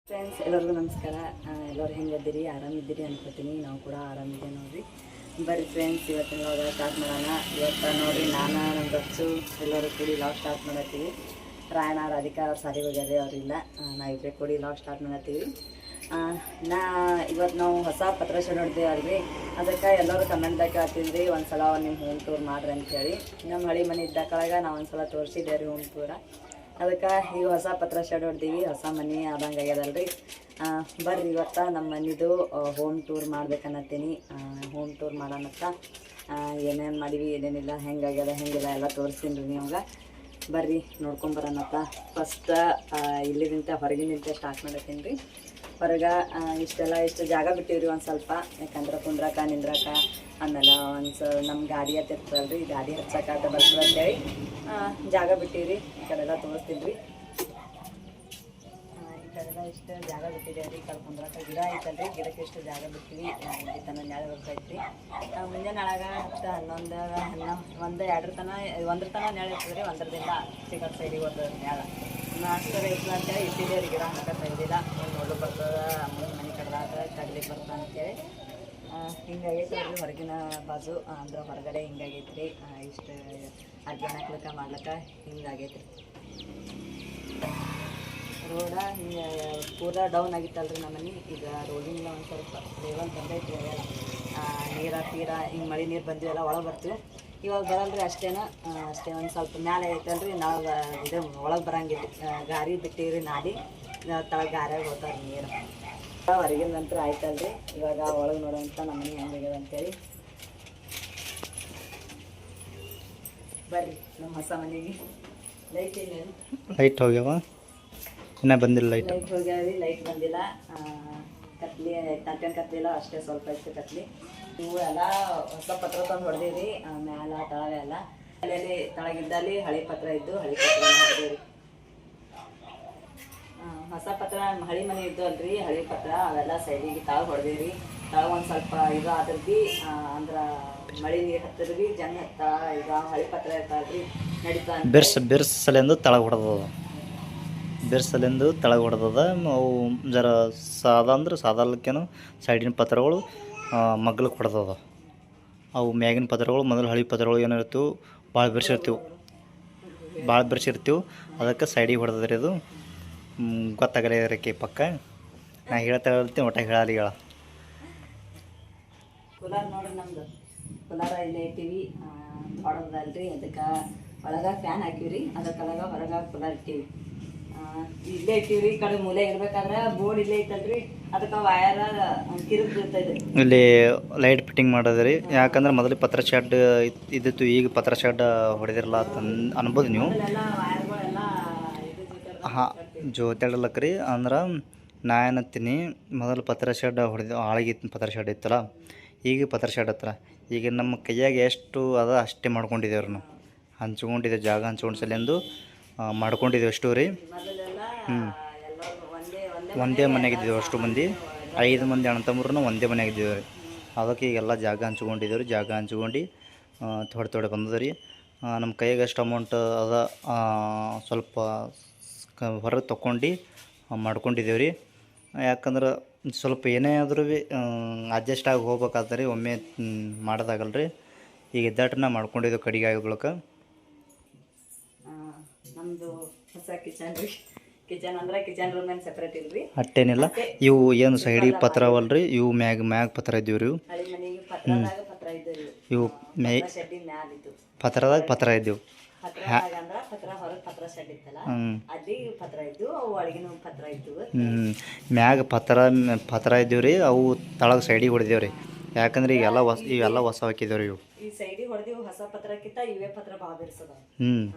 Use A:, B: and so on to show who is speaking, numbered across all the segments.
A: Friends ಎಲ್ಲರಿಗೂ ನಮಸ್ಕಾರ. ಎಲ್ಲರೂ ಹೆಂಗಿದ್ದೀರಿ? ಆರಾಮಿದ್ದೀರಿ ಅನ್ಕೋತೀನಿ. ನಾವು ಕೂಡ ಆರಾಮಿದ್ದೀವಿ ನೋಡಿರಿ. ಬರ್ರಿ ಫ್ರೆಂಡ್ಸ್, ಇವತ್ತಿನ ಲಾಗ್ ಸ್ಟಾರ್ಟ್ ಮಾಡೋಣ. ಇವತ್ತು ನೋಡಿರಿ, ನಾನು ನಮ್ಮ ಬಚ್ಚು ಎಲ್ಲರೂ ಕೂಡಿ ಲಾಗ್ ಸ್ಟಾರ್ಟ್ ಮಾಡತ್ತೀವಿ. ರಾಯಣ ರಾಧಿಕಾ ಅವ್ರು ಸಾರಿ ಹೋಗ್ಯಾರೆ, ಅವರಿಲ್ಲ. ನಾವಿಬ್ಬರೇ ಕೂಡಿ ಲಾಗ್ ಸ್ಟಾರ್ಟ್ ಮಾಡತ್ತೀವಿ. ಇವತ್ತು ನಾವು ಹೊಸ ಪತ್ರ ಶೆಡ್ ನೋಡ್ತೀವಿ ಅಲ್ರಿ. ಅದಕ್ಕೆ ಎಲ್ಲರೂ ಕಮೆಂಟ್ದಾಗ ಕೇಳ್ತಿದ್ರಿ ಒಂದು ಸಲ ನಿಮ್ಮ ಹೋಮ್ ಟೂರ್ ಮಾಡ್ರಿ ಅಂತೇಳಿ. ನಮ್ಮ ಹಳಿ ಮನೆ ಇದ್ದ ಕೆಳಗೆ ನಾವು ಒಂದು ಸಲ ತೋರಿಸಿದ್ದೆ ರೀ ಹೋಮ್ ಟೂರ. ಅದಕ್ಕೆ ಈಗ ಹೊಸ ಪತ್ರ ಶೆಡ್ ಹೊಡ್ದೀವಿ, ಹೊಸ ಮನೆ ಆದಂಗೆ ಆಗ್ಯದಲ್ರಿ. ಬರ್ರಿ ಇವತ್ತು ನಮ್ಮ ಮನೆದು ಹೋಮ್ ಟೂರ್ ಮಾಡ್ಬೇಕನ್ನತ್ತೀನಿ. ಹೋಮ್ ಟೂರ್ ಮಾಡೋಣತ್ತ ಏನೇನು ಮಾಡೀವಿ ಏನೇನಿಲ್ಲ, ಹೆಂಗಾಗ್ಯದ ಹೆಂಗಿಲ್ಲ ಎಲ್ಲ ತೋರಿಸ್ತೀನಿ ರೀ ನಿಮ್ಗೆ. ಬರ್ರಿ ನೋಡ್ಕೊಂಬರೋಣತ್ತ. ಫಸ್ಟ್ ಇಲ್ಲಿಂದ ಹೊರಗಿನಿಂದ ಸ್ಟಾರ್ಟ್ ಮಾಡತ್ತೀನಿ ರೀ. ಹೊರಗೆ ಇಷ್ಟು ಜಾಗ ಬಿಟ್ಟಿವ್ರಿ ಒಂದು ಸ್ವಲ್ಪ, ಯಾಕಂದ್ರೆ ಕುಂದ್ರಕ ನಿಂದ್ರಕ, ಆಮೇಲೆ ನಮ್ಮ ಗಾಡಿ ಹತ್ತಿರ್ತಲ್ರಿ, ಗಾಡಿ ಹಚ್ಚಕ್ಕೆ ಬರ್ತದೆ ಅಂತೇಳಿ ಜಾಗ ಬಿಟ್ಟಿವ್ರಿ. ಈ ಕಡೆಲ್ಲ ತೋರಿಸ್ತೀನಿ ರೀ. ಈ ಕಡೆಲ್ಲ ಇಷ್ಟು ಜಾಗ ಬಿಟ್ಟಿದ್ದೇವೆ ರೀ. ಕುಂದ್ರಕ ಗಿಡ ಐತಲ್ರಿ, ಗಿಡಕ್ಕೆ ಇಷ್ಟು ಜಾಗ ಬಿಟ್ಟಿವಿ. ಇಲ್ಲಿ ತನಕ ನಾಳೆ ಬರ್ತೈತ್ರಿ. ಮುಂಜಾನೆ ನಾಳೆಗ 10, 11, 1 ತನಕ ನಾಳೆ ಇರ್ತದೆ ರೀ. 1ರಿಂದ ಚಿಕನ್ ಸೈಡಿಗೆ ಬರ್ತದೆ ನಾಳೆ. ಅಷ್ಟು ರೈತರು ಅಂತೇಳಿ ಇಟ್ಟಿದ್ದೇವೆ ರೀ. ಗಿಡ ಹಾಕಕ್ಕೆ ತೆಗ್ದಿಲ್ಲ, ನೋಡು ಬರ್ತದೆ ಮನೆ ಕಡ್ದಾಗ ತಗ್ಲಿಕ್ಕೆ ಬರ್ತದೆ ಅಂತೇಳಿ. ಹಿಂಗಾಗೈತೆ ರೀ ಹೊರಗಿನ ಬಾಜು, ಅಂದ್ರೆ ಹೊರಗಡೆ ಹಿಂಗಾಗೈತೆ ರೀ. ಇಷ್ಟು ಅಡ್ಗೆ ಹಾಕ್ಲಿಕ್ಕೆ ಮಾಡ್ಲಿಕ್ಕೆ ಹಿಂಗಾಗೈತೆ ರೀ. ರೋಡ ಹಿಂಗೆ ಪೂರ ಡೌನ್ ಆಗಿತ್ತಲ್ರಿ ನಮ್ಮ ಮನೆ. ಈಗ ರೋಡಿಂದ ಒಂದು ಸ್ವಲ್ಪ ಲೆವೆಲ್ ಬಂದೈತಿ. ನೀರ ತೀರ ಹಿಂಗೆ ಮಳೆ ನೀರು ಬಂದಿವೆಲ್ಲ ಒಳಗೆ ಬರ್ತೀವಿ. ಇವಾಗ ಬರಲ್ರಿ ಅಷ್ಟೇ ಒಂದು ಸ್ವಲ್ಪ ಮ್ಯಾಲೆ ಐತಲ್ರಿ. ನಾವು ಇದು ಒಳಗೆ ಬರಂಗಿಲ್ಲ, ಗಾರಿ ಬಿಟ್ಟಿವ್ರಿ ನಾಡಿ ತಳಗೆ ಗಾರ್ಯಾಗ ಹೋಗ್ತಾರೆ ನೀರು. ಹೊರಗಿನ ನಂತರ ಆಯ್ತಲ್ರಿ. ಇವಾಗ ಒಳಗೆ ನೋಡೋಂಥ ನಮ್ಮ ಮನೆ ಹೆಂಗಾಗ್ಯದ ಅಂತೇಳಿ. ಬರ್ರಿ ನಮ್ಮ ಹೊಸ ಮನೆಗೆ. ಲೈಟ್ ಇಲ್ಲ,
B: ಲೈಟ್ ಹೋಗ್ಯಾವ, ಇನ್ನೂ ಬಂದಿಲ್ಲ. ಲೈಟ್
A: ಹೋಗ್ಯಾವ್ರಿ, ಲೈಟ್ ಬಂದಿಲ್ಲ. ಕತ್ಲಿ ತಟ್ಟೆನ ಕತ್ಲಿಲ್ಲ, ಅಷ್ಟೇ ಸ್ವಲ್ಪ ಇತ್ತು ಕತ್ಲಿ. ಇವು ಎಲ್ಲ ಹೊಸ ಪತ್ರ ತಂದು ಹೊಡೆದೀವಿ. ಮ್ಯಾಲ ತಳಗ ಎಲ್ಲ ಅಲ್ಲಿ ತಳಗಿದ್ದಲ್ಲಿ ಹಳೆ ಪತ್ರ ಇದ್ದು ಹಳೆ ಪತ್ರ ಹೊಡೆದೀವಿ. ಹೊಸ ಪತ್ರ ಹಳೆ ಮನೆ ಇದ್ದು ಅಲ್ರಿ, ಹಳೆ ಪತ್ರ ಅವೆಲ್ಲ ಸೈಡಿಗೆ ತಳಗ ಹೊಡೆದೀವಿ. ತಳಗ ಒಂದು ಸ್ವಲ್ಪ ಇದು ಆದ್ರಿ, ಅಂದ್ರೆ ಮಳೆ ನೀರು ಹತ್ತಿದ್ರಿ ಜನ ಈಗ ಹಳೆ ಪತ್ರ ಇರ್ತಾವ್ರಿ ನಡೀತಾ
B: ಬಿರ್ಸಲೆಂದು ತಳಗ ಹೊಡೆದದ. ಬಿರ್ಸಲೆಂದು ತಳಗ ಹೊಡೆದದ. ಅವು ಜರ ಸಾದ ಅಂದ್ರೆ ಸಾದಲ್ಲಕ್ಕೇನು ಸೈಡಿನ ಪತ್ರಗಳು ಮಗ್ಲಕ್ಕೆ ಹೊಡೆದದ. ಅವು ಮ್ಯಾಗಿನ ಪತ್ರಗಳು ಮೊದಲು ಹಳೆ ಪತ್ರಗಳು ಏನಿರ್ತೀವಿ ಭಾಳ ಬಿರ್ಸಿರ್ತೀವಿ. ಅದಕ್ಕೆ ಸೈಡಿಗೆ ಹೊಡೆದ್ರಿ. ಅದು ಗೊತ್ತಾಗಲ್ಲ ಇದಕ್ಕೆ ಪಕ್ಕ. ನಾ ಹೇಳ್ತಾ ಇರ್ತೀನಿ, ಒಟ್ಟ ಹೇಳಲಿ ಹೇಳ.
A: ಕುಲಾರ್ ನೋಡ್ರಿ, ನಮ್ದು ಕುಲಾರ ಇಲ್ಲೇ ಇಟ್ಟಿವಿ ಹೊಡೆದಲ್ರಿ. ಅದಕ್ಕೆ ಒಳಗೆ ಫ್ಯಾನ್ ಹಾಕಿವ್ರಿ, ಅದಕ್ಕೆಳಗ ಹೊರಗೆ ಕುಲಾರ್ ಇಟ್ಟಿವಿ. ಇಲ್ಲೇ ಇಟ್ಟಿವ್ರಿ. ಈ ಕಡೆ ಮೂಲೆ ಇರ್ಬೇಕಾದ್ರೆ ಬೋರ್ಡ್ ಇಲ್ಲೇ ಐತಲ್ರಿ, ಅದಕ್ಕೆ ವಯರ್ ಕಿರುಗ್ ಬೀಳ್ತೈತೆ.
B: ಇಲ್ಲಿ ಲೈಟ್ ಫಿಟ್ಟಿಂಗ್ ಮಾಡೋದ್ರಿ. ಯಾಕಂದ್ರೆ ಮೊದಲು ಪತ್ರ ಶೆಡ್ ಇದ್ದಿತ್ತು, ಈಗ ಪತ್ರ ಶೆಡ್ ಹೊಡೆದಿರಲ್ಲ ಅನ್ಬೋದು ನೀವು. ಹಾಂ, ಜೋತಾಡಲಕ್ರಿ. ಅಂದ್ರೆ ನಾ ಏನತ್ತೀನಿ, ಮೊದಲು ಪತ್ರ ಶೆಡ್ ಹೊಡೆದು ಆಳಗಿತ್ತು ಪತ್ರ ಶೆಡ್ ಇತ್ತಲ್ಲ, ಈಗ ಪತ್ರ ಶೆಡ್ ಹತ್ರ. ಈಗ ನಮ್ಮ ಕೈಯಾಗ ಎಷ್ಟು ಅದ ಅಷ್ಟೇ ಮಾಡ್ಕೊಂಡಿದ್ದೇವ್ರಿ. ನಾವು ಹಂಚ್ಕೊಂಡಿದ್ದೇವೆ, ಜಾಗ ಹಂಚ್ಕೊಂಡು ಸಲಿಂದು ಮಾಡ್ಕೊಂಡಿದ್ದೇವೆ ಅಷ್ಟು ರೀ. ಒಂದೇ ಮನೆಯಾಗಿದ್ದೀವಿ ಅಷ್ಟು ಮಂದಿ, 5 ಮಂದಿ ಅಣ್ಣ ತಮ್ಮರು ಒಂದೇ ಮನೆಯಾಗಿದ್ದೀವಿ ರೀ. ಅದಕ್ಕೆ ಈಗೆಲ್ಲ ಜಾಗ ಹಂಚ್ಕೊಂಡಿದ್ದೇವೆ ರೀ. ಜಾಗ ಹಂಚ್ಕೊಂಡು ಥೋಡೆ ಬಂದದ ರೀ. ನಮ್ಮ ಕೈಯಾಗ ಎಷ್ಟು ಅಮೌಂಟ್ ಅದ ಸ್ವಲ್ಪ ಹೊರಗೆ ತೊಗೊಂಡು ಮಾಡ್ಕೊಂಡಿದ್ದೇವೆ ರೀ. ಯಾಕಂದ್ರೆ ಸ್ವಲ್ಪ ಏನೇ ಆದರೂ ಭೀ ಅಡ್ಜಸ್ಟ್ ಆಗಿ ಹೋಗ್ಬೇಕಾದ್ರೆ ರೀ, ಒಮ್ಮೆ ಮಾಡೋದಾಗಲ್ಲ ರೀ. ಈಗ ಇದ್ದಾಟನ್ನ ಮಾಡ್ಕೊಂಡಿದ್ದೇವೆ ಕಡಿಗೆ ಆಗಿದ್ಳಕ್ಕೆ.
A: ನಮ್ಮದು ಹೊಸ ಕಿಚನ್ ರೀ. ಕಿಚನ್ ಅಂದ್ರೆ ಕಿಚನ್ ರೂಮ್ ಏನು ಸಪ್ರೇಟ್ ಇಲ್ರಿ,
B: ಅಟ್ಟೇನಿಲ್ಲ. ಇವು ಏನು ಸೈಡಿಗೆ ಪತ್ರ ಅವಲ್ರಿ, ಇವು ಮ್ಯಾಗ ಪತ್ರ ಇದ್ದೀವಿ ರೀ.
A: ಹಳೆ ಮನೆಗೆ ಪತ್ರದಾಗ ಪತ್ರ ಇದ್ದವು.
B: ಇವು
A: ಶೆಡ್ಡಿನ ಮ್ಯಾಲ ಇದ್ದು
B: ಪತ್ರದಾಗ ಪತ್ರ ಇದ್ದೀವಿ.
A: ಅಂದ್ರೆ ಪತ್ರ ಹೊರಗೆ ಪತ್ರ ಶೆಡ್ ಇತ್ತಲ್ಲ, ಅಲ್ಲಿ ಪತ್ರ ಇದ್ದು, ಅವು ಒಳಗಿನ ಪತ್ರ ಇದ್ದು.
B: ಮ್ಯಾಗ ಪತ್ರ ಇದ್ದೀವಿ ರೀ. ಅವು ತಳಗೆ ಸೈಡಿಗೆ ಹೊಡೆದೇವು ರೀ. ಯಾಕಂದ್ರೆ ಇವೆಲ್ಲ ಹೊಸ ಹಾಕಿದ್ದೇವೆ ರೀ. ಇವು
A: ಈ ಸೈಡಿಗೆ ಹೊಡೆದಿವು. ಹೊಸ ಪತ್ರಕ್ಕಿಂತ ಇವೇ ಪತ್ರ ಭಾಳ ಬಿರ್ಸದ.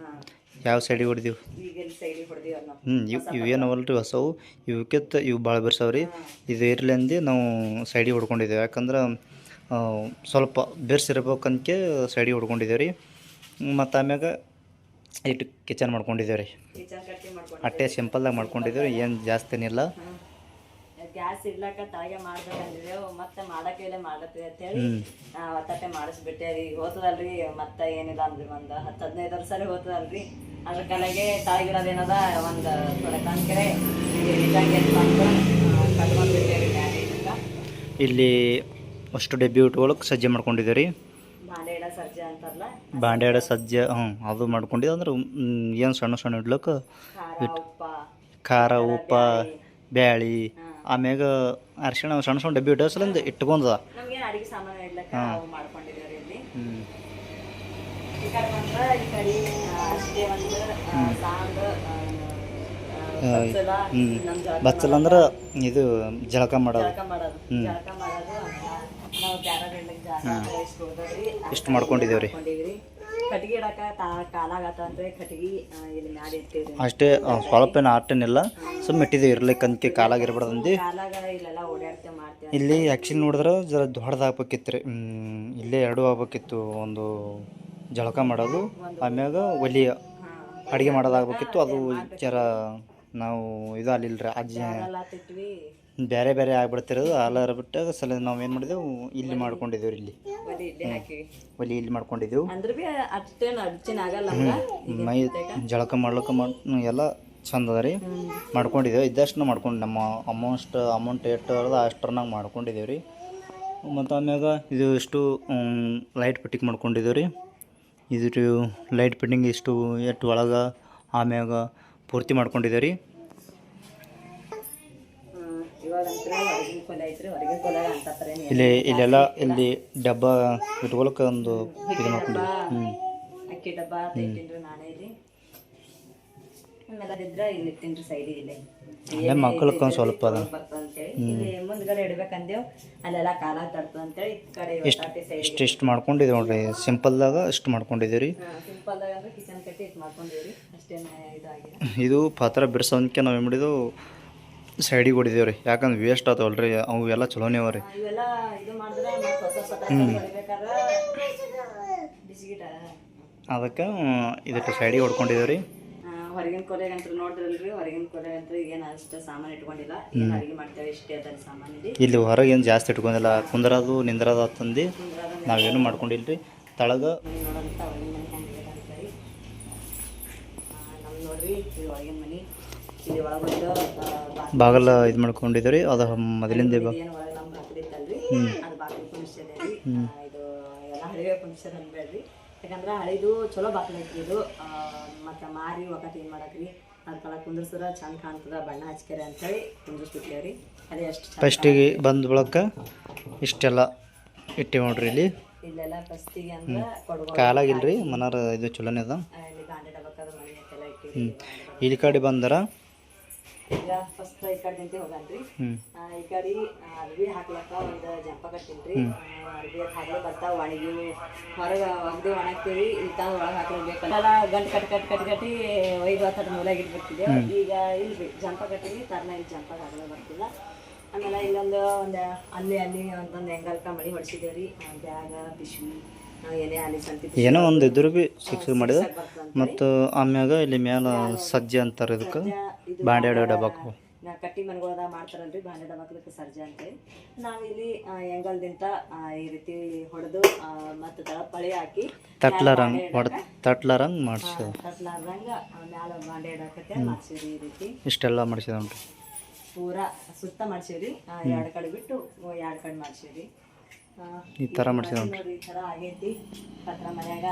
B: ಯಾವ ಸೈಡಿಗೆ ಹೊಡೆದೀವಿ?
A: ಈಗ ಸೈಡಿಗೆ ಹೊಡೆದೀವಿ.
B: ಇವೇನವಲ್ರಿ ಹೊಸವು. ಇವಕ್ಕಿಂತ ಇವು ಭಾಳ ಬಿರ್ಸವ್ರಿ. ಇದು ಇರ್ಲಿಂದ ನಾವು ಸೈಡಿಗೆ ಹೊಡ್ಕೊಂಡಿದ್ದೇವೆ. ಯಾಕಂದ್ರೆ ಸ್ವಲ್ಪ ಬಿರ್ಸಿರ್ಬೇಕಂತ ಸೈಡಿಗೆ ಹೊಡ್ಕೊಂಡಿದ್ದೇವೆ ರೀ. ಮತ್ತು ಆಮ್ಯಾಗ ಇಟ್ಟು ಕಿಚನ್ ಮಾಡ್ಕೊಂಡಿದ್ದೇವೆ ರೀ. ಅಟ್ಟೆ ಸಿಂಪಲ್ದಾಗ ಮಾಡ್ಕೊಂಡಿದ್ದೇವೆ, ಏನು ಜಾಸ್ತಿ ಏನಿಲ್ಲ.
A: ಗ್ಯಾಸ್ ಇರ್ಲಕ್ಕ ತಳಗೆ ಮಾಡ್ಬೇಕಂದಿದ್ದೇವು, ಮತ್ತೆ ಮಾಡಕ್ಕೆ ಮಾಡತ್ತೀವಿ ಅಂತೇಳಿ ಒತ್ತಟ್ಟೆ ಮಾಡಿಸ್ಬಿಟ್ಟೆ ರೀ. ಹೋತದಲ್ರಿ, ಮತ್ತೆ ಏನಿಲ್ಲ ಅಂದ್ರಿ ಒಂದು 10-15 ವರ್ಷ ಹೋತದಲ್ರಿ. ಅದ್ರ ಕಲೆಗೆ ತಾಯಿಗಿಡೋದೇನದ ಒಂದು ಥೋಡೆ ಕಣ್ಕೆರೆ ಇಟ್ಟಂಗೆಪ್ಪ ಅಂತ ಕಟ್ಕೊಂಡ್ಬಿಟ್ಟೇವಿ ಮ್ಯಾಲೆ ಇದಕ್ಕೆ
B: ಇಲ್ಲಿ ಅಷ್ಟು ಡಬ್ಬಿ ಇಟ್ಕೊಳಕ್ಕೆ ಸಜ್ಜೆ ಮಾಡ್ಕೊಂಡಿದ್ದೀವಿ ರೀ.
A: ಬಾಂಡೆ ಇಡೋ ಸರ್ಜೆ ಅಂತಾರಲ್ಲ,
B: ಬಾಂಡೆ ಆಡೋ ಸಜ್ಜೆ ಅದು ಮಾಡ್ಕೊಂಡಿದ್ದು ಅಂದ್ರೆ ಏನು ಸಣ್ಣ ಸಣ್ಣ ಇಡ್ಲಕ್ಕೆ
A: ಖಾರ ಉಪ್ಪ
B: ಖಾರ ಉಪ್ಪ ಬ್ಯಾಳಿ ಆಮ್ಯಾಗ ಅರಿಶಿಣ ಸಣ್ಣ ಸಣ್ಣ ಡಬ್ಬಿ ಇಡೋ ಸಲಿಂದ ಇಟ್ಕೊಂಡದ.
A: ನಮ್ಗೇನು ಅಡಿಗೆ ಸಾಮಾನು ಇಡ್ಲಕ್ಕ ಅವು ಮಾಡ್ಕೊಂಡಿದ್ದೇವೆ ಇಲ್ಲಿ. ಈ ಕಡೆ ಬಂದ್ರೆ ಈ ಕಡೆ ಅಷ್ಟೇ ಒಂದು ಸಾಂಬ್
B: ಬಚ್ಚಲ ಅಂದ್ರೆ ಇದು ಜಳಕ ಮಾಡೋದು.
A: ಜಳಕ ಮಾಡೋದು ನಾವು ಬ್ಯಾರ
B: ಇಷ್ಟು ಮಾಡ್ಕೊಂಡಿದ್ದೇವೆ ರೀ.
A: ಕಟ್ಟಿಗೆ ಇಡಕ ಕಾಲಾಗತ್ತ ಅಂದ್ರೆ ಕಟ್ಟಿಗೆ ಇಲ್ಲಿ ಮ್ಯಾಲೆ ಇರ್ತೀವಿ
B: ಅಷ್ಟೇ, ಸ್ವಲ್ಪ ಏನು ಆಟನಿಲ್ಲ, ಸುಮ್ಮನೆ ಇಟ್ಟಿದ್ದೀವಿ ಇರ್ಲಿಕ್ಕೆ ಅಂತೆ ಕಾಲಾಗಿರ್ಬಾರ್ದಂದು.
A: ಕಾಲಾಗ ಇಲ್ಲೆಲ್ಲ ಓಡಾಡ್ತೇವೆ ಮಾಡ್ತೇವೆ.
B: ಇಲ್ಲಿ ಆ್ಯಕ್ಚುಲಿ ನೋಡಿದ್ರೆ ಜರ ದೊಡ್ಡದಾಗ್ಬೇಕಿತ್ತು ರೀ. ಇಲ್ಲೇ ಎರಡು ಆಗ್ಬೇಕಿತ್ತು, ಒಂದು ಜಳಕ ಮಾಡೋದು ಆಮ್ಯಾಗ ಒಲಿ ಅಡುಗೆ ಮಾಡೋದಾಗ್ಬೇಕಿತ್ತು. ಅದು ಜರ ನಾವು ಇದು ಅಲ್ಲಿಲ್ಲ ರೀ, ಅಜ್ಜಿ ಬೇರೆ ಬೇರೆ ಆಗ್ಬಿಡ್ತಿರೋದು ಹಾಲಾರ ಬಿಟ್ಟಾಗ ಸಲ ನಾವು ಏನು ಮಾಡಿದೆವು ಇಲ್ಲಿ ಮಾಡ್ಕೊಂಡಿದ್ದೇವೆ. ಇಲ್ಲಿ ಒಲಿ ಇಲ್ಲಿ ಮಾಡ್ಕೊಂಡಿದ್ದೆವು. ಮೈ ಜಳಕ ಮಾಡ್ಲಿಕ್ಕೆ ಎಲ್ಲ ಚಂದ ಅದ ರೀ. ಮಾಡ್ಕೊಂಡಿದ್ದೇವೆ, ಇದ್ದಷ್ಟು ಮಾಡ್ಕೊಂಡು ನಮ್ಮ ಅಮೌಂಟ್ ಎಷ್ಟು ಅದ ಅಷ್ಟರನಾಗ ಮಾಡ್ಕೊಂಡಿದ್ದೇವೆ ರೀ. ಮತ್ತು ಆಮ್ಯಾಗ ಇದು ಇಷ್ಟು ಲೈಟ್ ಫಿಟ್ಟಿಂಗ್ ಮಾಡ್ಕೊಂಡಿದ್ದೇವೆ ರೀ. ಇದು ಲೈಟ್ ಫಿಟ್ಟಿಂಗ್ ಇಷ್ಟು ಎಷ್ಟು ಒಳಗೆ ಆಮ್ಯಾಗ ಪೂರ್ತಿ ಮಾಡ್ಕೊಂಡಿದ್ದೇವೆ ರೀ. ಇಲ್ಲೆಲ್ಲ ಇಲ್ಲಿ ಡಬ್ಬ ಇಟ್ಕೊಳಕ್ಕೆ ಒಂದು ಇದು ಮಾಡ್ಕೊಂಡಿದ್ದೀವಿ.
A: ಅಕ್ಕಿ ಡಬ್ಬ ಇಟ್ಟಿನ್ರಿ ನಾನೇ ಇಲ್ಲಿ. ಆಮೇಲೆ ಇದ್ರೆ ಇಲ್ಲಿ ಇಟ್ಟಿನ್ರಿ ಸೈಡಿಗೆ ಇಲ್ಲಿ
B: ಮಕ್ಕಳಕ್ಕೆ ಒಂದು ಸ್ವಲ್ಪ ಅದ
A: ಅಂತೇಳಿ ಇಲ್ಲಿ ಮುಂದ್ಗಡೆ ಇಡ್ಬೇಕಂದೇವು. ಅಲ್ಲೆಲ್ಲ ಕಾಲ ತಡ್ತು ಅಂತೇಳಿ ಈ ಕಡೆ
B: ಇಷ್ಟು ಮಾಡ್ಕೊಂಡಿದ್ದೀವಿ ನೋಡ್ರಿ. ಸಿಂಪಲ್ದಾಗ ಇಷ್ಟು ಮಾಡ್ಕೊಂಡಿದ್ದೀವಿ ರೀ.
A: ಸಿಂಪಲ್ದಾಗ ಅಂದ್ರೆ ಕಿಚನ್ ಕಟ್ಟಿ ಇಟ್ಟು ಮಾಡ್ಕೊಂಡಿವ್ರಿ ಅಷ್ಟೇ. ಇದಾಗಿದೆ
B: ಇದು ಪಾತ್ರ ಬಿಡಿಸೋದಕ್ಕೆ ನಾವು ಏನು ಮಾಡಿದೆವು ಸೈಡಿಗೆ ಹೊಡಿದೇವೆ ರೀ. ಯಾಕಂದ್ರೆ ವೇಸ್ಟ್ ಆತವಲ್ಲ ರೀ, ಅವು ಎಲ್ಲ ಚಲೋನೇ ಅವ ರೀ.
A: ಇವೆಲ್ಲ ಇದು ಮಾಡಿದ್ರೆ ಹೊಡಿಬೇಕಾದ್ರೆ ಬಿಸಿಗಿಟ
B: ಅದಕ್ಕೆ ಇದಕ್ಕೆ ಸೈಡಿಗೆ ಹೊಡ್ಕೊಂಡಿದ್ದೇವೆ ರೀ.
A: ಹೊರಗಿನ ಕೊಲೆಗಂತ್ರ ನೋಡಿದ್ರಲ್ರಿ, ಹೊರಗಿನ ಕೊಲೆಗಂತ್ರ ಏನು ಅಷ್ಟು ಸಾಮಾನು ಇಟ್ಕೊಂಡಿಲ್ಲ. ಏನು ಅಡುಗೆ ಮಾಡ್ತೇವೆ ಇಷ್ಟೇ ಅದ ಸಾಮಾನು ಇಲ್ಲಿ. ಇಲ್ಲಿ
B: ಹೊರಗೆ ಏನು ಜಾಸ್ತಿ ಇಟ್ಕೊಂಡಿಲ್ಲ, ಕುಂದ್ರದು ನಿಂದ್ರದು ಅಂತಂದು ನಾವೇನು ಮಾಡ್ಕೊಂಡಿಲ್ಲ ರೀ. ತಳಗ
A: ನೋಡೋಂಥ ಹೊರಗಿನ ಮನೆ ಹೆಂಗೆ ಅಂತೇಳಿ ನಮ್ಮ ನೋಡ್ರಿ ಇದು ಹೊರಗಿನ ಮನೆ. ಇಲ್ಲಿ ಒಳಗೊಂಡು
B: ಬಾಗಲ ಇದು ಮಾಡ್ಕೊಂಡಿದ್ದೇವೆ ರೀ. ಅದು ಮೊದಲಿಂದ
A: ಏನು ಒಳಗೆ ನಮ್ಮ ಬಾಗಿಲು ಇತ್ತಲ್ರಿ, ಅದು ಬಾಗಿಲು ಕುಣಿಸ್ತಿದೆ ರೀ. ಇದು ಎಲ್ಲ ಹಳಿವೆ ಕುಣಿಸ್ತಾರೆ ಅನ್ಬೇಡ್ರಿ, ಯಾಕಂದ್ರೆ ಹಳಿದು ಚಲೋ ಬಾಗಿಲು ಐತ್ರಿ ಇದು. ಮತ್ತು ಮಾರಿ ಒಕ್ಕಟ್ಟು ಏನು ಮಾಡಕ್ರಿ ಅದಕ್ಕೆಲ್ಲ ಕುಂದ್ರಸ್ರ ಚಂದ ಕಾಣ್ತದ, ಬಣ್ಣ ಹಚ್ಕ್ಯಾರ ಅಂತೇಳಿ ಕುಂದ್ರಿಸ್ಬಿಟ್ಲೇವೆ ರೀ. ಅದೇ ಅಷ್ಟು
B: ಫಸ್ಟಿಗೆ ಬಂದ ಬಳಕ ಇಷ್ಟೆಲ್ಲ ಇಟ್ಟಿವಿ ನೋಡ್ರಿ.
A: ಇಲ್ಲೆಲ್ಲ ಫಸ್ಟಿಗೆ ಅಂದ್ರೆ
B: ಕಾಲಾಗಿಲ್ರಿ, ಮನಾರ ಇದು ಚಲೋನೇ ಅದ.
A: ಇಲ್ಲಿ ಗಾಂಡೆ ಡಬ್ಬಕ್ಕದು ಮನೆ ಅಂತೆಲ್ಲ ಇಟ್ಟಿವಿ.
B: ಇಲ್ಲಿ ಕಡೆ ಬಂದರ
A: ಈಗ ಫಸ್ಟ್ ಈ ಕಡೆ ನಿಂತೆ ಹೋಗನ್ರಿ. ಈ ಕಡೆ ಅರ್ಬಿ ಹಾಕ್ಲಕ್ಕ ಒಂದು ಜಂಪ ಕಟ್ಟಿನ್ರಿ. ಅರ್ಬಿ ಹಾಕ್ಲಿ ಬರ್ತಾವ ಒಣಗಿ ಹೊರಗೆ ಒಗ್ದು ಒಣಗ್ತೀವಿ. ಇಂಥ ಒಳಗೆ ಹಾಕ್ಲೇಬೇಕಲ್ಲ, ಗಂಟು ಕಟ್ಟಿ ಒಯ್ದು ಹತ್ತು ಮೂಲಾಗಿ ಇಟ್ಬಿಡ್ತಿದ್ದೇವೆ. ಈಗ ಇಲ್ರಿ ಜಂಪ ಕಟ್ಟಿವಿ, ತರ್ನ ಇಲ್ಲಿ ಜಂಪ ಹಾಕಲೇ ಬರ್ತಿಲ್ಲ. ಆಮೇಲೆ ಇಲ್ಲೊಂದು ಅಲ್ಲಿ ಒಂದೊಂದು ಹೆಂಗಲ್ಕ ಮಳಿ ಹೊಡ್ಸಿದ್ದೇವೆ ರೀ. ಬ್ಯಾಗ ಪಿಶ್ವಿ ಏನೇ ಅಲ್ಲಿ ಸಂತಿ
B: ಏನೋ ಒಂದು ಇದ್ರು ಭೀ ಸಿಕ್ಸ್ ಮಾಡಿದ. ಮತ್ತು ಆಮ್ಯಾಗ ಇಲ್ಲಿ ಮ್ಯಾಲ ಸಜ್ಜೆ ಅಂತಾರೆ ಇದಕ್ಕೆ, ಬಾಂಡೆ ಡಬ್ಬಕ್ಕೆ
A: ಕಟ್ಟಿ ಮನೆಗಳದಾಗ ಮಾಡ್ತಾರಲ್ರಿ ಬಾಂಡೆ ಡಬ್ಬಕ್ಕೆ ಸರ್ಜೆ ಅಂತೇಳಿ. ನಾವಿಲ್ಲಿ ಹೆಂಗಲ್ದಿಂತ ಈ ರೀತಿ ಹೊಡೆದು ಮತ್ತು ತಳಪಳಿ ಹಾಕಿ
B: ತಟ್ಲಾರಂಗ್ ಮಾಡಿಸಿದ.
A: ತಟ್ಲಾರಂಗ ಮ್ಯಾಲ ಬಾಂಡೆ ಇಡಕತ್ತೆ ಮಾಡ್ಸಿವ್ರಿ. ಈ ರೀತಿ
B: ಇಷ್ಟೆಲ್ಲ ಮಾಡಿಸಿದ ನೋಡ್ರಿ.
A: ಪೂರಾ ಸುತ್ತ ಮಾಡ್ಸೀವ್ರಿ. 2 ಕಡೆ ಬಿಟ್ಟು 2 ಕಡೆ ಮಾಡ್ಸೀವ್ರಿ.
B: ಈ ಥರ ಮಾಡ್ಸಿದ
A: ನೋಡ್ರಿ, ಈ ಥರ ಆಗೈತಿ ಪತ್ರ ಮನ್ಯಾಗ.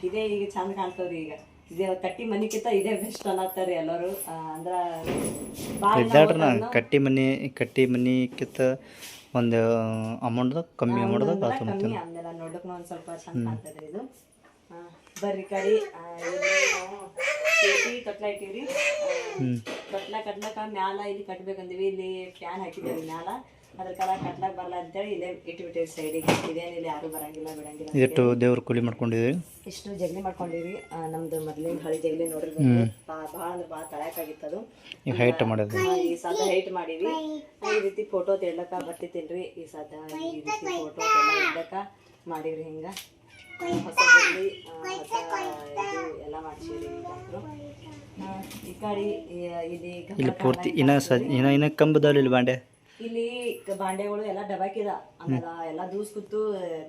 A: ಇದೇ ಈಗ ಚಂದ ಕಾಣ್ತವ್ರಿ. ಈಗ ಇದೇ ಕಟ್ಟಿ ಮನಿಕಿಂತ ಇದೇ ಬೆಸ್ಟ್ ಅನ್ನತ್ತಾರೆ ಎಲ್ಲರೂ. ಅಂದ್ರೆ
B: ಕಟ್ಟಿ ಮನಿಕಿಂತ ಒಂದು ಅಮೌಂಟ್ದಾಗ ಕಮ್ಮಿ ಅಮೌಂಟ್ದಾಗ
A: ಕಮ್ಮಿ. ಆಮೇಲೆ ನೋಡೋಕೆ ಒಂದು ಸ್ವಲ್ಪ ಚಂದ ಕಾಣ್ತದ್ರಿ ಇದು. ಬರ್ರಿ ಕಡಿ ನಾವು ತೊಟ್ಲ ಇಟ್ಟಿವ್ರಿ. ಕಟ್ಲಕ್ಕ ಮ್ಯಾಲ ಇಲ್ಲಿ ಕಟ್ಬೇಕಂದಿವಿ. ಇಲ್ಲಿ ಫ್ಯಾನ್ ಹಾಕಿದ್ದೇವೆ ಮ್ಯಾಲ, ಅದ್ರ ಕಾಲ ಕಟ್ಲಾಕ್ ಬರಲ್ಲ ಅಂತೇಳಿ ಇಲ್ಲೇ ಇಟ್ಬಿಟ್ಟಿವಿ ಸೈಡಿಗೆ. ಇದೇನಿಲ್ಲ ಯಾರು ಬರಂಗಿಲ್ಲ ಬಿಡಂಗಿಲ್ಲ.
B: ಇದಟ್ಟು ದೇವ್ರ ಕೂಲಿ ಮಾಡ್ಕೊಂಡಿದ್ದೀವಿ.
A: ಇಷ್ಟು ಜಗಲಿ ಮಾಡ್ಕೊಂಡಿವಿ. ನಮ್ದು ಮೊದ್ಲಿನ ಹಳಿ ಜಗಲಿ ನೋಡ್ರಿ, ಭಾಳ ಅಂದ್ರೆ ಭಾಳ ತಳ್ಯಾಕಾಗಿತ್ತದು.
B: ಈಗ ಹೈಟ್ ಮಾಡೋದು
A: ಈ ಸದ ಹೈಟ್ ಮಾಡೀವಿ. ಈ ರೀತಿ ಫೋಟೋ ತೆಡ್ಲಕ್ಕ ಬರ್ತಿತ್ತಿಲ್ರಿ. ಈ ಸದ ಈ ರೀತಿ ಫೋಟೋ ತೆಡ್ಲಕ್ಕ ಮಾಡೀವ್ರಿ. ಹಿಂಗ ಹೊಸ ಜಗಲಿ ಹೊಸ ಇದು ಎಲ್ಲ ಮಾಡ್ಸೀವ್ರಿ. ಈ ಕಡೆ
B: ಇಲ್ಲಿ ಪೂರ್ತಿ ಇನ್ನ ಕಂಬದಲ್ಲಿ ಇಲ್ಲಿ ಬಾಂಡೆ
A: ಇಲ್ಲಿ ಬಾಂಡೆಗಳು ಎಲ್ಲ ಡಬಾಕಿದ ಆಮೇಲೆ ಎಲ್ಲ ದೂಸ್ ಕೂತು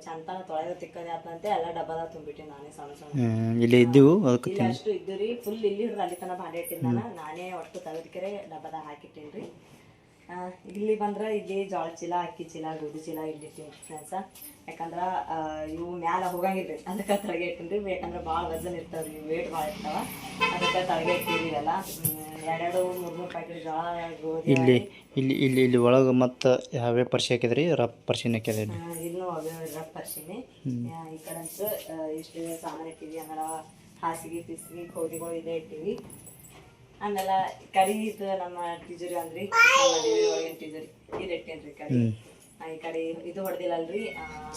A: ಚಂತನ ತೊಳೆದ ತಿಕ್ಕದೆ ಆತಂತೆ ಎಲ್ಲ ಡಬ್ಬದ ತುಂಬಿಟ್ಟೆ ನಾನೇ ಸಣ್ಣ ಸಣ್ಣ
B: ಇಲ್ಲಿ ಇದ್ದೀವು ಅದಕ್ಕೆ
A: ಇಲ್ಲಿ ಅಷ್ಟು ಇದ್ದು ಫುಲ್ ಇಲ್ಲಿ ಹಿಡ್ದು ಅಲ್ಲಿ ತನ ಬಾಂಡೆ ಇಟ್ಟಿದ್ದ ನಾನೇ ಒಟ್ಟು ತೆಗೆದಕೆರೆ ಡಬ್ಬದಾಗ ಹಾಕಿಟ್ಟೇನ್ರಿ ಇಲ್ಲಿ ಬಂದ್ರೆ ಇಲ್ಲಿ ಜೋಳ ಚೀಲ ಅಕ್ಕಿ ಚೀಲ ಗೋಧಿ ಚೀಲ ಇಲ್ಲಿಟ್ಟಿನಿ ಫ್ರೆಂಡ್ಸ ಯಾಕಂದ್ರೆ ಇವು ಮ್ಯಾಲ ಹೋಗಂಗಿಲ್ರಿ ಅದಕ್ಕೆ ತಳಗೆ ಇಟ್ಟಿನ್ರಿ ಬೇಕಂದ್ರೆ ಭಾಳ ವಜನ್ ಇರ್ತಾವ್ರಿ ಇವು ವೇಟ್ ಭಾಳ ಇರ್ತಾವ ಅದಕ್ಕೆ ತಳಗೆ ಇಟ್ಟಿವಿ ಇವೆಲ್ಲ 2-3 ಪ್ಯಾಕೆಟ್ ಜೋಳ ಗೋಧಿ
B: ಇಲ್ಲಿ ಇಲ್ಲಿ ಇಲ್ಲಿ ಇಲ್ಲಿ ಒಳಗೆ ಮತ್ತು ಯಾವೇ ಪರ್ಸಿ ಹಾಕಿದ್ರಿ ರಫ್ ಪರ್ಸಿನ ಹಾಕಿದ್ರಿ
A: ಇನ್ನೂ ರಫ್ ಪರ್ಸಿನಿ ಈ ಕಡೆ ಅಂತೂ ಇಷ್ಟು ಸಾಮಾನು ಇಟ್ಟಿವಿ ಆಮೇಲೆ ಹಾಸಿಗೆ ಪಿಸಿಗೆ ಕೋದಿಗಳು ಇದೇ ಇಟ್ಟಿವಿ ಆಮೇಲೆ ಕಡಿ ಇದು ನಮ್ಮ ತಿಜೋರಿ ಅಂದ್ರಿ ಒಳಗಿನ ತಿಜೋರಿ ಇದು ಇಟ್ಟೇನ್ರಿ ಕಡಿ ಈ ಕಡೆ ಇದು ಹೊಡೆದಿಲ್ಲಲ್ರಿ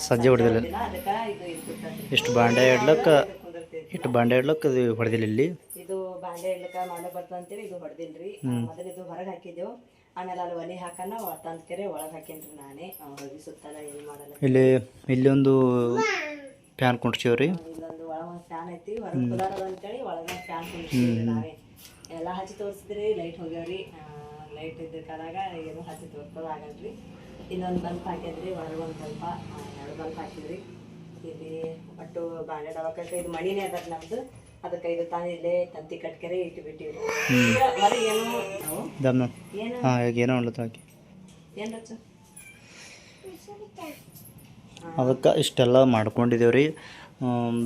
B: ಸಜ್ಜೆ ಹೊಡೆದಿಲ್ಲ
A: ಅದಕ್ಕೆ ಇದು ಇರ್ತೈತಿ
B: ಇಷ್ಟು ಬಾಂಡೆ ಇಡ್ಲಕ್ಕೆ ಇಷ್ಟು ಬಾಂಡೆ ಇಡ್ಲಕ್ಕೆ ಅದು ಹೊಡೆದಿಲ್ಲ ಇಲ್ಲಿ
A: ಇದು ಬಾಂಡೆ ಇಡ್ಲಕ್ಕ ಮಾಡಕ್ ಬರ್ತಂತೇಳಿ ಇದು ಹೊಡೆದಿಲ್ರಿ ಮೊದಲು ಇದು ಹೊರಗೆ ಹಾಕಿದ್ದೆವು ಆಮೇಲೆ ಅಲ್ಲಿ ಒಲೆ ಹಾಕನ ತಂದ್ ಕೆರೆ ಒಳಗೆ ಹಾಕೇನ್ರಿ ನಾನೇ ಹೊರಗೆ ಸುತ್ತಲ್ಲ ಏನು ಮಾಡಲ್ಲ
B: ಇಲ್ಲಿ ಒಂದು ಫ್ಯಾನ್ ಕುಂಡ್ಸಿವ್ರಿ
A: ಇಲ್ಲೊಂದು ಒಳಗೆ ಫ್ಯಾನ್ ಐತಿ ಹೊರಗೆ ಕುಲಾರ ಅಂತೇಳಿ ಒಳಗೆ ಫ್ಯಾನ್ ಕುಂಡ್ಸಿದ್ರಿ ನಾವೇ ಎಲ್ಲ ಹಚ್ಚಿ ತೋರಿಸಿದ್ರಿ ಲೈಟ್ ಹೋಗ್ಯಾವ್ರಿ ಲೈಟ್ ಇದ್ದ ಕಾಲಾಗ ಏನು ಹಚ್ಚಿ ತೋರ್ಸೋದಾಗಲ್ರಿ ಇನ್ನೊಂದು ಬಲ್ಪ್ ಹಾಕಿದ್ರಿ ಒಳಗೆ ಒಂದು ಸ್ವಲ್ಪ 2 ಬಲ್ಪ್ ಹಾಕಿದ್ರಿ ಇಲ್ಲಿ ಒಟ್ಟು ಬಾಂಡೆ ಡಬಕ್ಕೆ ಇದು ಮಣಿನೇ ಅದ ನಮ್ದು ಅದಕ್ಕೆ ಇದು ತಾನು ಇಲ್ಲೇ ತಂತಿ ಕಟ್ಕೆರೆ ಇಟ್ಟು ಬಿಟ್ಟಿವ್ರಿ ಹೊರಗೆ ಏನು
B: ದಮ್ಮ
A: ಏನು
B: ಹಾಂ ಏನೋ ಅನ್ಲತ್ತ ಹಾಕಿ
A: ಏನು ರಚ್ಚ
B: ಅದಕ್ಕೆ ಇಷ್ಟೆಲ್ಲ ಮಾಡ್ಕೊಂಡಿದ್ದೇವೆ ರೀ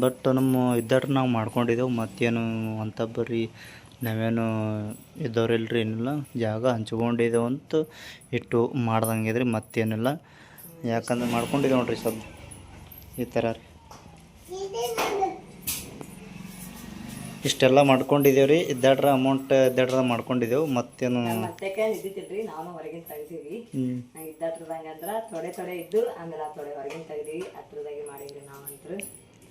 B: ಬಟ್ ನಮ್ಮ ಇದ್ದಾಟ್ರೆ ನಾವು ಮಾಡ್ಕೊಂಡಿದ್ದೆವು ಮತ್ತೇನು ಅಂತ ಬರೀ ನಾವೇನು ಇದ್ದವ್ರಿಲ್ರಿ ಏನಿಲ್ಲ ಜಾಗ ಹಂಚ್ಕೊಂಡಿದ್ದೇವೆ ಅಂತ ಇಟ್ಟು ಮಾಡ್ದಂಗಿದ್ರಿ ಮತ್ತೇನಿಲ್ಲ ಯಾಕಂದ್ರೆ ಮಾಡ್ಕೊಂಡಿದ್ದೇವೆ ನೋಡ್ರಿ ಸ್ವಲ್ಪ ಈ ಥರ ರೀ ಇಷ್ಟೆಲ್ಲ ಮಾಡ್ಕೊಂಡಿದ್ದೇವೆ ರೀ ಇದ್ದಾಡ್ರ ಅಮೌಂಟ್ ಇದ್ದಾಡ್ರ ಮಾಡ್ಕೊಂಡಿದ್ದೆವು ಮತ್ತೇನು
A: ಮತ್ತೆ ಇದ್ದಿತ್ತಿಲ್ರಿ ನಾವು ಹೊರಗಿನ ತೆಗ್ದೀವಿ ಇದ್ದಟ್ರದಂಗ ಅಂದ್ರ ಥೋಡೆ ಇದ್ದು ಆಮೇಲೆ ಥೋಡೆ ಹೊರಗಿನ ತೆಗ್ದೀವಿ ಹತ್ರದಾಗಿ ಮಾಡಿದ್ರಿ ನಾವಂತರು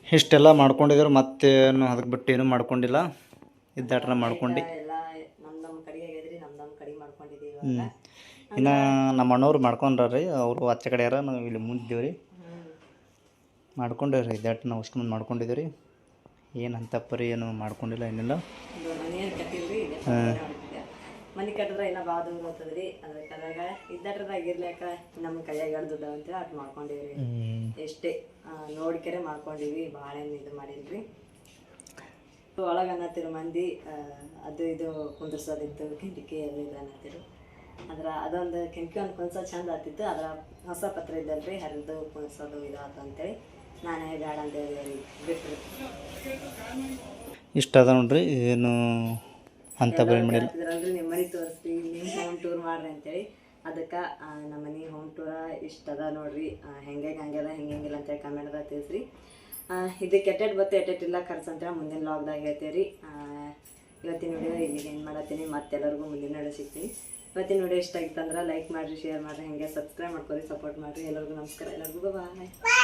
B: ಇಷ್ಟೆಲ್ಲ ಮಾಡ್ಕೊಂಡಿದ್ದೇವೆ ಮತ್ತೇನು ಅದಕ್ಕೆ ಬಿಟ್ಟು ಏನೂ ಮಾಡ್ಕೊಂಡಿಲ್ಲ ಇದ್ದಾಟ್ರ ಮಾಡ್ಕೊಂಡು
A: ಎಲ್ಲ ನಮ್ಮ ಕಡೆಗೆ ಆಗಿದ್ರಿ ನಮ್ಮ ಕಡೆಗೆ ಮಾಡ್ಕೊಂಡಿದ್ದೀವಿ ಇವಾಗ
B: ಇನ್ನು ನಮ್ಮ ಅಣ್ಣವ್ರು ಮಾಡ್ಕೊಂಡ್ರಿ ಅವರು ಆಚೆ ಕಡೆ ಯಾರ ನಾವು ಇಲ್ಲಿ ಮುಂದಿದ್ದೇವೆ ರೀ ಮಾಡ್ಕೊಂಡೇವ್ರಿ ಇದ್ದಾಟ ನಾವು ಅಷ್ಟು ಮುಂದೆ ಮಾಡ್ಕೊಂಡಿದ್ದೇವೆ ರೀ ಏನು ಅಂತಪ್ಪರಿ ಏನು ಮಾಡ್ಕೊಂಡಿಲ್ಲ ಏನಿಲ್ಲ
A: ಮನೆ ಕಟ್ಟಿಲ್ರಿ ಮನೆ ಕಟ್ಟಿದ್ರೆ ಇನ್ನೂ ಭಾಳ ದೂರ ಹೋಗ್ತದ್ರಿ ಅದಕ್ಕಾದಾಗ ಇದ್ದಾಟ್ರದಾಗ ಇರ್ಲಿಕ್ಕ ನಮ್ಮ ಕೈಯಾಗ ದುಡ್ಡು ಅಂತೇಳಿ ಅಷ್ಟು ಮಾಡ್ಕೊಂಡಿವ್ರಿ ಎಷ್ಟೇ ನೋಡ್ಕೆರೆ ಮಾಡ್ಕೊಂಡಿವಿ ಭಾಳ ಏನು ಇದು ಮಾಡಿಲ್ರಿ ಒಳಗೆ ಅನ್ನತ್ತಿರು ಮಂದಿ ಅದು ಇದು ಕುಂದ್ರಸೋದಿತ್ತು ಕಿಟಕಿ ಎಲ್ಲ ಇದು ಅನ್ನತ್ತಿರು ಅದೊಂದು ಕೆಂಕಿ ಒಂದು ಕುಣಿಸೋ ಚಂದ ಆಗ್ತಿತ್ತು ಅದರ ಹೊಸ ಪತ್ರ ಇದ್ದಲ್ರಿ ಹರಿದು ಕುಣಿಸೋದು ಇದು ಆಯ್ತು ಅಂತೇಳಿ ನಾನೇ ಬೇಡ ಅಂತೇಳಿ ಬಿಟ್ಟರು
B: ಇಷ್ಟ ಅದ ನೋಡ್ರಿ ಏನು ಅಂತ ಬರೀ ಮಾಡಿಲ್ಲ
A: ಇದ್ರಂದ್ರೆ ನಿಮ್ಮ ಮನೆ ತೋರಿಸ್ತೀವಿ ನಿಮ್ಮ ಹೋಮ್ ಟೂರ್ ಮಾಡ್ರಿ ಅಂತೇಳಿ ಅದಕ್ಕೆ ನಮ್ಮ ಮನೆ ಹೋಮ್ ಟೂರ ಇಷ್ಟ ಅದ ನೋಡ್ರಿ ಹಂಗ್ಯದ ಹೆಂಗಿಲ್ಲ ಅಂತೇಳಿ ಕಮೆಂಟ್ದಾಗ ತಿಳಿಸ್ರಿ ಇದಕ್ಕೆ ಎಟ್ಟೆಟ್ ಬತ್ತೆ ಎಟ್ಟೆಟ್ಟಿಲ್ಲ ಖರ್ಚು ಅಂತೇಳಿ ಮುಂದಿನ ಲಾಗ್ದಾಗ ಹೇಳ್ತೀವಿ ರೀ ಇವತ್ತಿನ ವಿಡಿಯೋ ಇಲ್ಲಿಗೆ ಏನು ಮಾಡತ್ತೀನಿ ಮತ್ತೆಲ್ಲರಿಗೂ ಮುಂದಿನ ವಿಡಿಯೋ ಸಿಗ್ತೀನಿ ಇವತ್ತಿನ ವಿಡಿಯೋ ಇಷ್ಟ ಆಗಿತ್ತಂದ್ರೆ ಲೈಕ್ ಮಾಡಿರಿ ಶೇರ್ ಮಾಡಿರಿ ಹಾಗೆ ಸಬ್ಸ್ಕ್ರೈಬ್ ಮಾಡ್ಕೊರಿ ಸಪೋರ್ಟ್ ಮಾಡಿರಿ ಎಲ್ಲರಿಗೂ ನಮಸ್ಕಾರ ಎಲ್ಲರಿಗೂ ಬಾಯ್